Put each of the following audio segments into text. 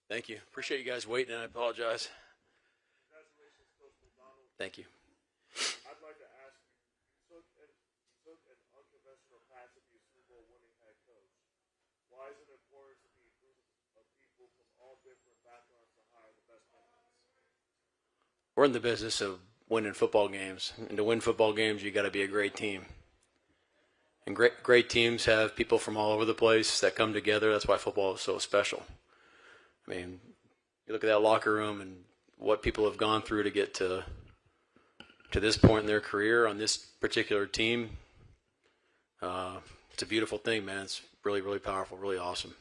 Thank you. Appreciate you guys waiting, and I apologize. Congratulations, Coach McDonald. Thank you. I'd like to ask you, you took an unconventional path to be a Super Bowl winning head coach. Why is it important to be a group of people from all different backgrounds to hire the best candidates? We're in the business of winning football games, and to win football games, you got to be a great team. And great teams have people from all over the place that come together. That's why football is so special. I mean, you look at that locker room and what people have gone through to get to this point in their career on this particular team. It's a beautiful thing, man. It's really, really powerful, really awesome.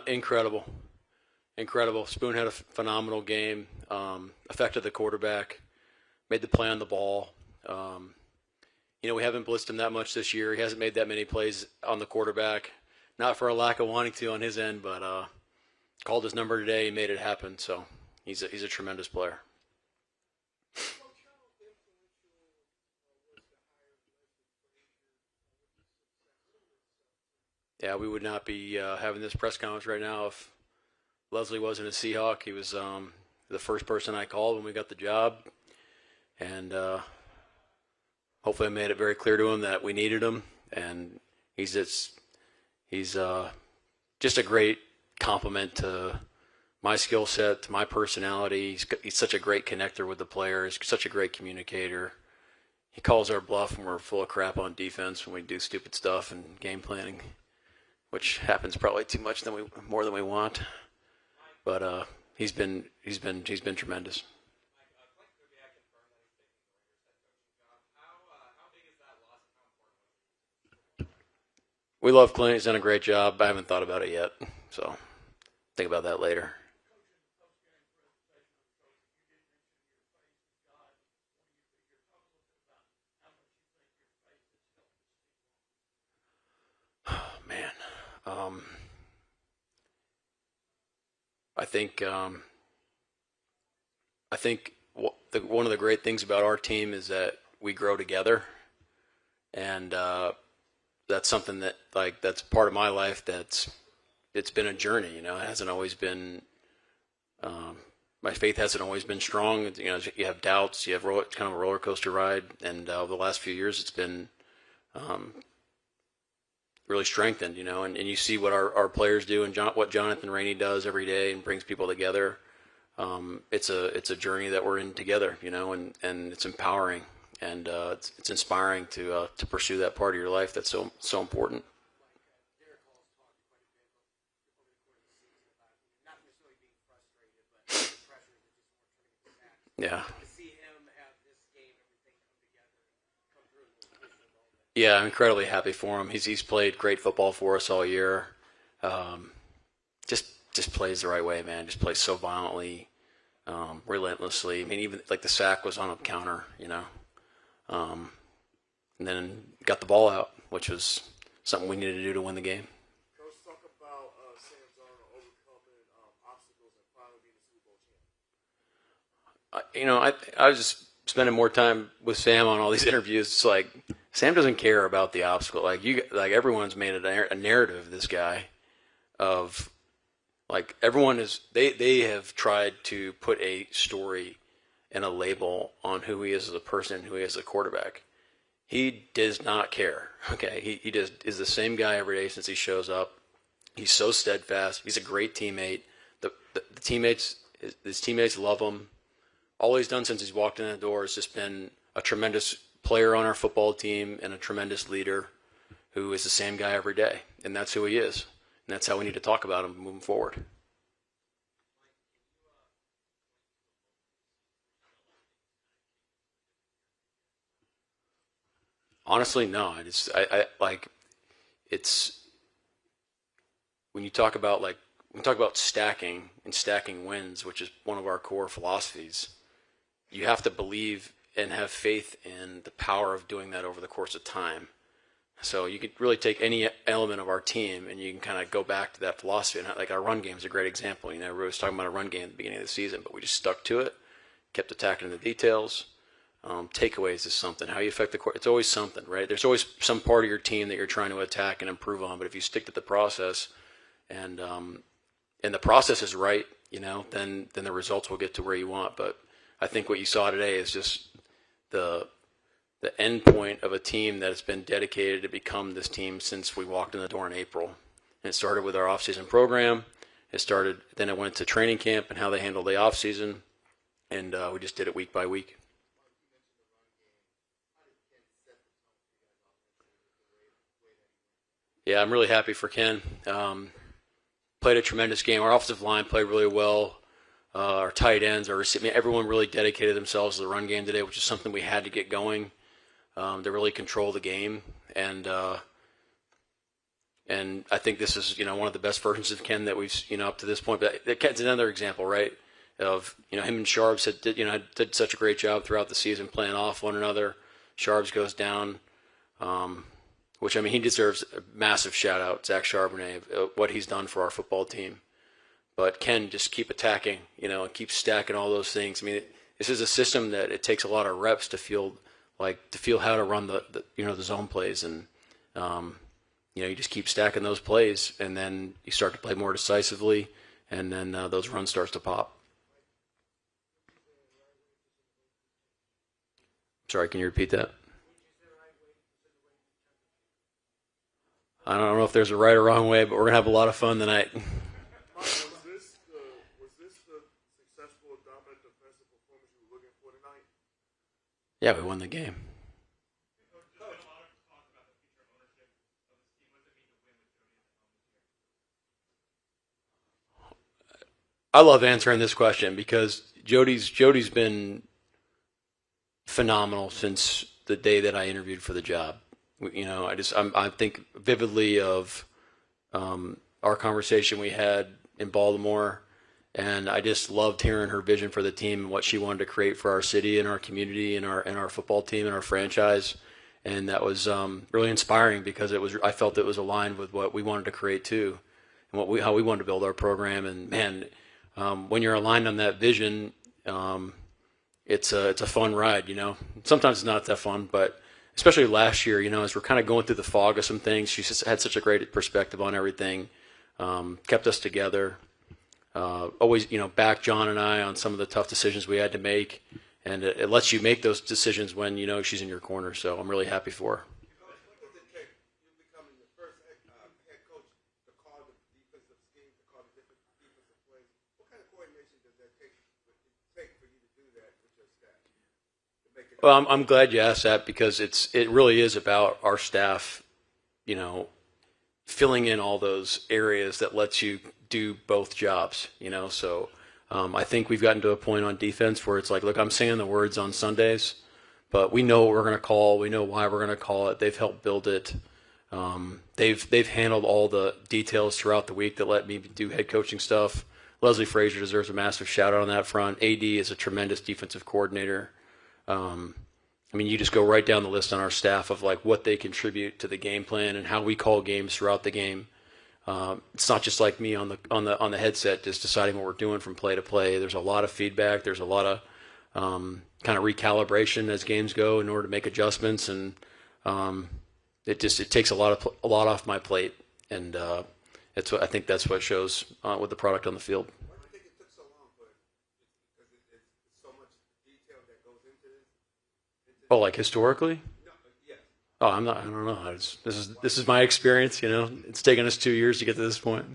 Incredible. Incredible. Spoon had a phenomenal game, affected the quarterback, made the play on the ball. We haven't blitzed him that much this year. He hasn't made that many plays on the quarterback. Not for a lack of wanting to on his end, but called his number today. He made it happen. So he's a tremendous player. Yeah, we would not be having this press conference right now if Leslie wasn't a Seahawk. He was the first person I called when we got the job. And hopefully I made it very clear to him that we needed him. And he's just a great compliment to my skill set, to my personality. He's such a great connector with the players, such a great communicator. He calls our bluff when we're full of crap on defense, when we do stupid stuff and game planning, which happens probably too much more than we want. But he's been tremendous. We love Clint. He's done a great job. I haven't thought about it yet, so think about that later. Man, I think one of the great things about our team is that we grow together, and that's something that that's part of my life. It's been a journey. It hasn't always been. My faith hasn't always been strong. You have doubts. You have kind of a roller coaster ride, and over the last few years, it's been really strengthened. And you see what our players do, and what Jonathan Rainey does every day, and brings people together. It's a journey that we're in together. And it's empowering. And it's inspiring to pursue that part of your life that's so important. Yeah. Yeah, I'm incredibly happy for him. He's played great football for us all year. Just plays the right way, man. Just plays so violently, relentlessly. I mean, even like the sack was on a counter, and then got the ball out, which was something we needed to do to win the game. Coach, talk about Sam Darnold overcoming obstacles and finally being a Super Bowl champ. I was just spending more time with Sam on all these interviews. It's like Sam doesn't care about the obstacle. Everyone's made a narrative. This guy, of everyone is they have tried to put a story and a label on who he is as a person, who he is as a quarterback. He does not care. Okay, he just is the same guy every day since he shows up. He's so steadfast. He's a great teammate. His teammates love him. All he's done since he's walked in the door has just been a tremendous player on our football team and a tremendous leader who is the same guy every day. And that's who he is. And that's how we need to talk about him moving forward. Honestly, no. It's when you talk about stacking and stacking wins, which is one of our core philosophies. You have to believe and have faith in the power of doing that over the course of time. So you could really take any element of our team and you can kind of go back to that philosophy. And like our run game is a great example. Everybody was talking about a run game at the beginning of the season, but we just stuck to it, kept attacking the details. takeaways is something. How you affect the court, it's always something, right? There's always some part of your team that you're trying to attack and improve on. But if you stick to the process and the process is right, then the results will get to where you want. But I think what you saw today is just the end point of a team that has been dedicated to become this team since we walked in the door in April. And it started with our off-season program. Then it went to training camp and how they handled the off-season, and we just did it week by week. Yeah, I'm really happy for Ken. Played a tremendous game. Our offensive line played really well. Our tight ends, everyone really dedicated themselves to the run game today, which is something we had to get going to really control the game. And I think this is one of the best versions of Ken that we've up to this point. But Ken's another example, right? Of him and Sharps did such a great job throughout the season playing off one another. Sharps goes down. Which, he deserves a massive shout-out, Zach Charbonnet, what he's done for our football team. But Ken, just keep attacking, and keep stacking all those things. This is a system that it takes a lot of reps to feel how to run the zone plays. And, you just keep stacking those plays, and then you start to play more decisively, and then those runs starts to pop. Sorry, can you repeat that? I don't know if there's a right or wrong way, but we're going to have a lot of fun tonight. Was this the successful, dominant defensive performance you were looking for tonight? Yeah, we won the game. I love answering this question because Jody's been phenomenal since the day that I interviewed for the job. I think vividly of our conversation we had in Baltimore, and I just loved hearing her vision for the team and what she wanted to create for our city and our community and our football team and our franchise, and that was really inspiring because I felt it was aligned with what we wanted to create too, and how we wanted to build our program. And man, when you're aligned on that vision, it's a fun ride. Sometimes it's not that fun, but especially last year, as we're kind of going through the fog of some things, she just had such a great perspective on everything, kept us together, always, backed John and I on some of the tough decisions we had to make, and it lets you make those decisions when she's in your corner. So I'm really happy for her. What does it take? You becoming the first head coach to call the defensive scheme, to call the different defensive plays. What kind of coordination does that take for you to do that with your staff? Well, I'm glad you asked that because it really is about our staff, filling in all those areas that lets you do both jobs, So I think we've gotten to a point on defense where it's like, look, I'm saying the words on Sundays, but we know what we're going to call. We know why we're going to call it. They've helped build it. They've handled all the details throughout the week that let me do head coaching stuff. Leslie Frazier deserves a massive shout out on that front. AD is a tremendous defensive coordinator. You just go right down the list on our staff of like what they contribute to the game plan and how we call games throughout the game. It's not just like me on the headset just deciding what we're doing from play to play. There's a lot of feedback. There's a lot of kind of recalibration as games go in order to make adjustments, and it takes a lot off my plate, and I think that's what shows with the product on the field. Why do you think it took so long? Because it's so much detail that goes into this. Oh, like historically? No, yes. Oh, I don't know. This is my experience. It's taken us 2 years to get to this point.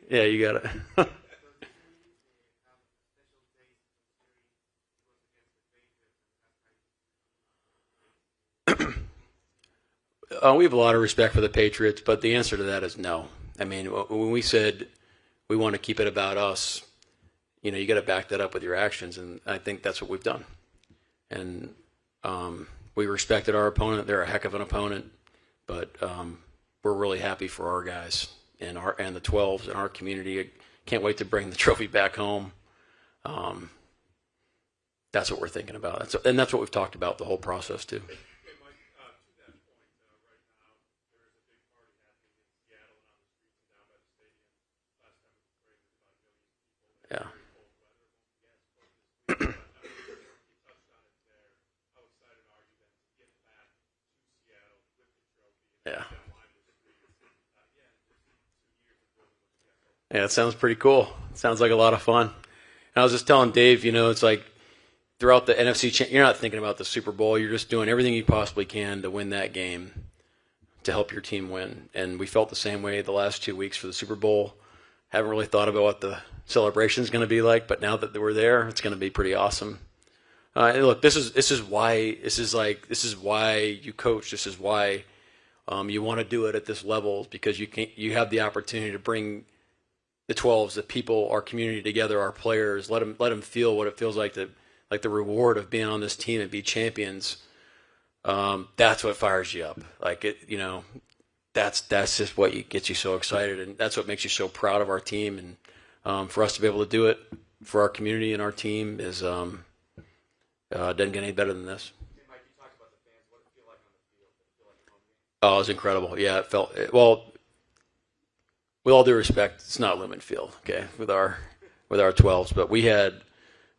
Yeah, you got it. We have a lot of respect for the Patriots, but the answer to that is no. When we said we want to keep it about us, you got to back that up with your actions, and I think that's what we've done. And we respected our opponent; they're a heck of an opponent, but we're really happy for our guys and the 12s in our community. I can't wait to bring the trophy back home. That's what we're thinking about, and that's what we've talked about the whole process too. Yeah. Yeah. Yeah, it sounds pretty cool. It sounds like a lot of fun. And I was just telling Dave, it's like throughout the you're not thinking about the Super Bowl. You're just doing everything you possibly can to win that game, to help your team win. And we felt the same way the last 2 weeks for the Super Bowl. Haven't really thought about what the celebration is going to be like, but now that we're there, it's going to be pretty awesome. And look, this is why you coach. This is why you want to do it at this level, because you have the opportunity to bring the 12s, the people, our community together, our players. Let them feel what it feels like the reward of being on this team and be champions. That's what fires you up. That's just what gets you so excited, and that's what makes you so proud of our team. And for us to be able to do it for our community and our team is doesn't get any better than this. Mike, you talked about the fans. What did it feel like on the field? Did it feel like a home game? Oh, it was incredible. Yeah, it felt well. With all due respect, it's not Lumen Field, okay, with our 12s, but we had,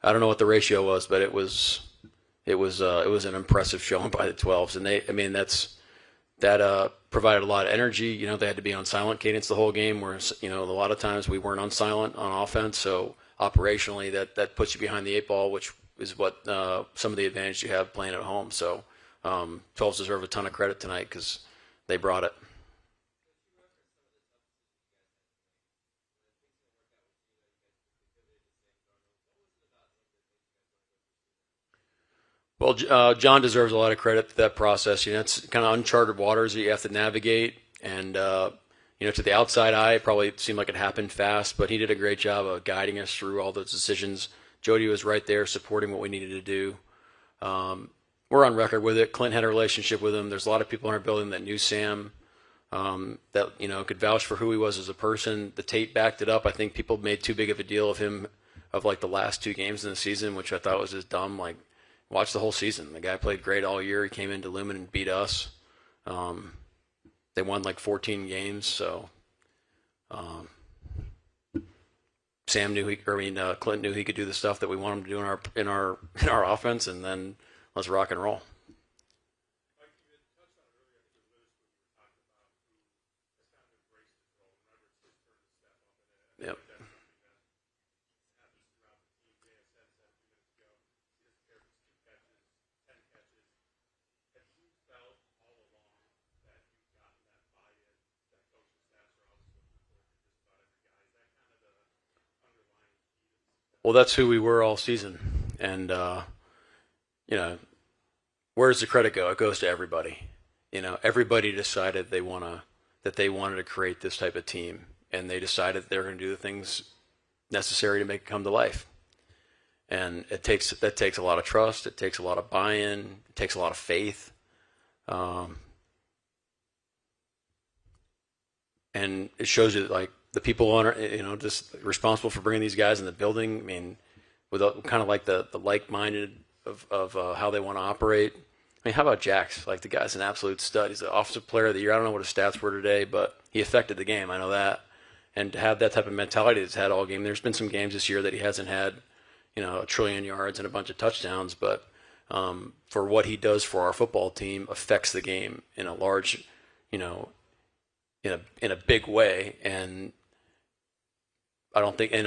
I don't know what the ratio was, but it was an impressive showing by the 12s, and that provided a lot of energy. They had to be on silent cadence the whole game, whereas a lot of times we weren't on silent on offense. So operationally, that puts you behind the eight ball, which is what some of the advantage you have playing at home. So 12s deserve a ton of credit tonight because they brought it. Well, John deserves a lot of credit for that process. It's kind of uncharted waters that you have to navigate, and to the outside eye, it probably seemed like it happened fast, but he did a great job of guiding us through all those decisions. Jody was right there supporting what we needed to do. We're on record with it. Clint had a relationship with him. There's a lot of people in our building that knew Sam, that could vouch for who he was as a person. The tape backed it up. I think people made too big of a deal of him, of like the last 2 games in the season, which I thought was just dumb. Like, watch the whole season. The guy played great all year. He came into Lumen and beat us. They won like 14 games, so Clint knew he could do the stuff that we want him to do in our offense, and then let's rock and roll. Yep. Well, that's who we were all season, and where does the credit go? It goes to everybody. Everybody decided that they wanted to create this type of team, and they decided they were going to do the things necessary to make it come to life. And that takes a lot of trust. It takes a lot of buy-in. It takes a lot of faith. And it shows you that, like, the people on, just responsible for bringing these guys in the building. I mean, with kind of like the like-minded of how they want to operate. I mean, how about Jax? Like, the guy's an absolute stud. He's the offensive player of the year. I don't know what his stats were today, but he affected the game. I know that. And to have that type of mentality that's had all game. There's been some games this year that he hasn't had, 1 trillion yards and a bunch of touchdowns, but for what he does for our football team affects the game in a large, in a big way. And I don't think and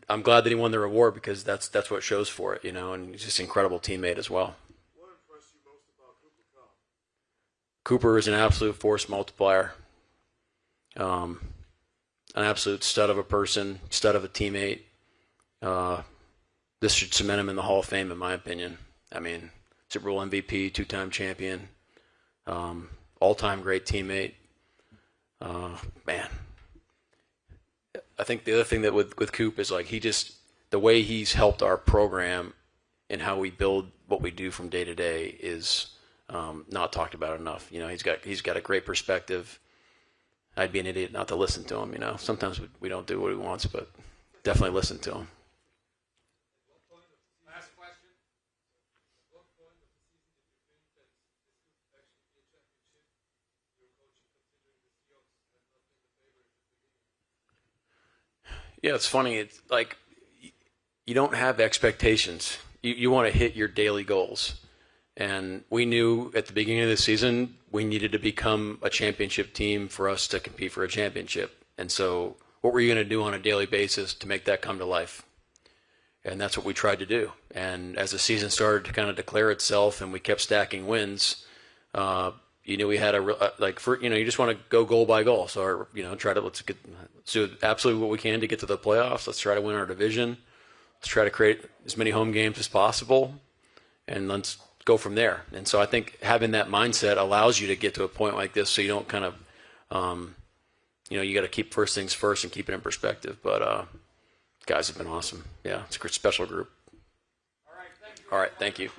I'm glad that he won the reward, because that's what shows for it, and he's just an incredible teammate as well. What impressed you most about Cooper Cup? Cooper is an absolute force multiplier. An absolute stud of a person, stud of a teammate. This should cement him in the Hall of Fame, in my opinion. I mean, Super Bowl MVP, 2-time champion, all-time great teammate. Man, I think the other thing that with Coop is, like, the way he's helped our program and how we build what we do from day to day is not talked about enough. He's got a great perspective. I'd be an idiot not to listen to him. Sometimes we don't do what he wants, but definitely listen to him. Last question. At what point of the season did you think that this could actually be a championship? Your coaching, considering the Seahawks had not been the favorite at the beginning. Yeah, it's funny. It's like you don't have expectations. You want to hit your daily goals, And we knew at the beginning of the season we needed to become a championship team for us to compete for a championship. And so what were you going to do on a daily basis to make that come to life? And that's what we tried to do. And as the season started to kind of declare itself and we kept stacking wins, you knew we had you just want to go goal by goal. So, let's do absolutely what we can to get to the playoffs. Let's try to win our division. Let's try to create as many home games as possible. And let's go from there. And so I think having that mindset allows you to get to a point like this so you don't kind of, you got to keep first things first and keep it in perspective. But guys have been awesome. Yeah, it's a special group. All right, thank you.